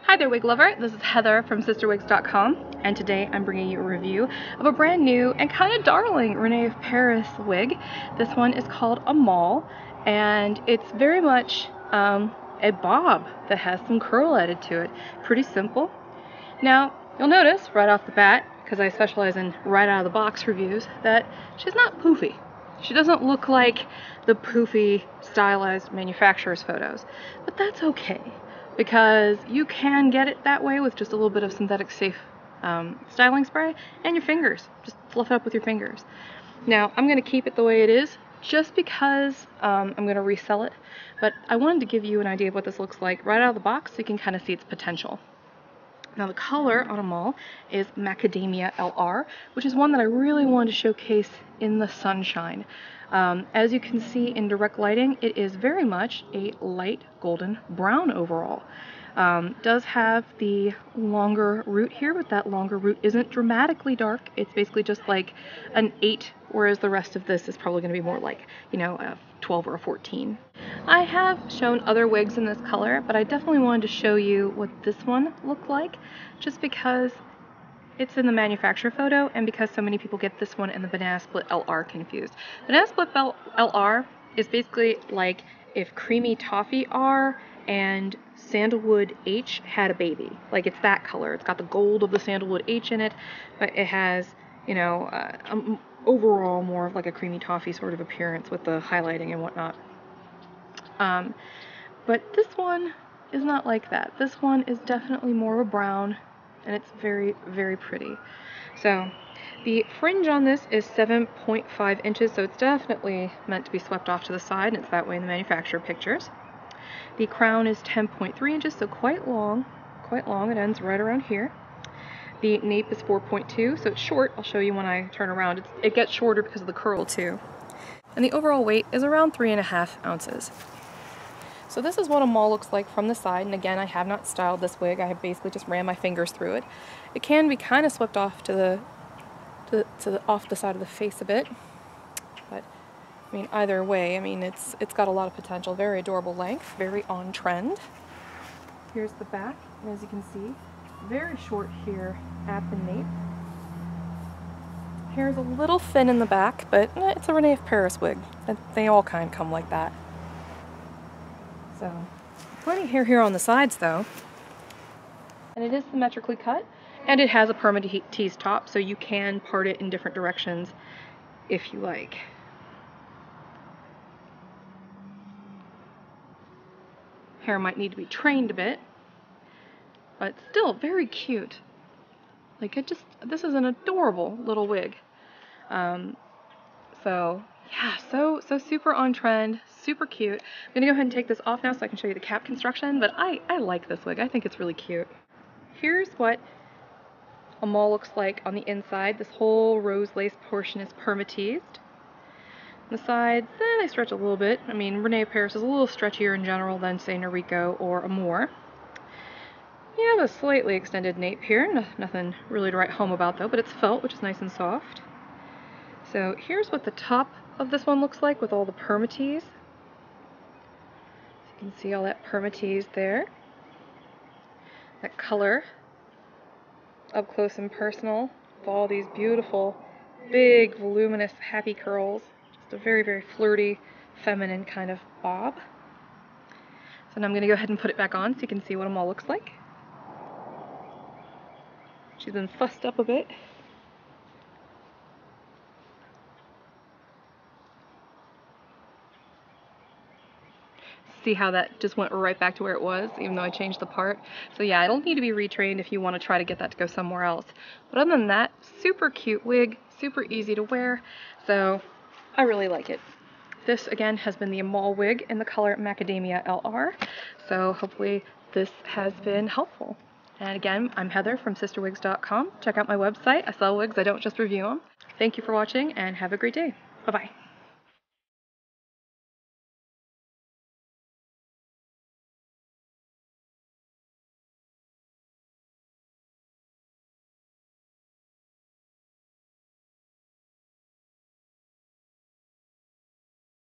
Hi there, wig lover. This is Heather from CysterWigs.com, and today I'm bringing you a review of a brand new and kind of darling Rene of Paris wig. This one is called Amal, and it's very much a bob that has some curl added to it. Pretty simple. Now, you'll notice right off the bat, because I specialize in right out of the box reviews, that she's not poofy. She doesn't look like the poofy, stylized manufacturer's photos, but that's okay, because you can get it that way with just a little bit of synthetic safe styling spray and your fingers. Just fluff it up with your fingers. Now, I'm going to keep it the way it is just because I'm going to resell it, but I wanted to give you an idea of what this looks like right out of the box so you can kind of see its potential. Now, the color on Amal is Macadamia LR, which is one that I really wanted to showcase in the sunshine. As you can see in direct lighting, it is very much a light golden brown overall. Does have the longer root here, but that longer root isn't dramatically dark. It's basically just like an 8, whereas the rest of this is probably going to be more like, you know, a 12 or a 14. I have shown other wigs in this color, but I definitely wanted to show you what this one looked like, just because it's in the manufacturer photo and because so many people get this one and the Banana Split LR confused. Banana Split LR is basically like if Creamy Toffee R and Sandalwood H had a baby. Like, it's that color. It's got the gold of the Sandalwood H in it, but it has, you know, overall more of like a Creamy Toffee sort of appearance with the highlighting and whatnot. But this one is not like that. This one is definitely more of a brown, and it's very, very pretty. So the fringe on this is 7.5 inches, so it's definitely meant to be swept off to the side, and it's that way in the manufacturer pictures. The crown is 10.3 inches, so quite long. It ends right around here. The nape is 4.2, so it's short. I'll show you when I turn around. It gets shorter because of the curl too. And the overall weight is around 3.5 ounces. So this is what Amal looks like from the side, and again, I have not styled this wig. I have basically just ran my fingers through it. It can be kind of swept off to off the side of the face a bit, but I mean, either way, I mean, it's got a lot of potential. Very adorable length, very on trend. Here's the back, and as you can see, very short here at the nape. Hair is a little thin in the back, but it's a Rene of Paris wig. They all kind of come like that. So, plenty of hair here on the sides though. And it is symmetrically cut, and it has a perma-tease top, so you can part it in different directions if you like. Hair might need to be trained a bit, but still very cute. Like, this is an adorable little wig. So yeah, so super on trend, super cute. I'm gonna go ahead and take this off now so I can show you the cap construction, but I like this wig. I think it's really cute. Here's what Amal looks like on the inside. This whole rose lace portion is perma-teased. The sides, they stretch a little bit. I mean, Rene of Paris is a little stretchier in general than, say, Noriko or Amour. You have a slightly extended nape here. Nothing really to write home about though, but it's felt, which is nice and soft. So here's what the top of this one looks like with all the perma-tease. So you can see all that perma-tease there. That color up close and personal with all these beautiful, big, voluminous, happy curls. Just a very, very flirty, feminine kind of bob. So now I'm going to go ahead and put it back on so you can see what Amal looks like. She's been fussed up a bit. See how that just went right back to where it was, even though I changed the part. So yeah, it'll need to be retrained if you want to try to get that to go somewhere else. But other than that, super cute wig, super easy to wear, so I really like it. This, again, has been the Amal wig in the color Macadamia LR, so hopefully this has been helpful. And again, I'm Heather from CysterWigs.com. Check out my website. I sell wigs, I don't just review them. Thank you for watching, and have a great day. Bye-bye.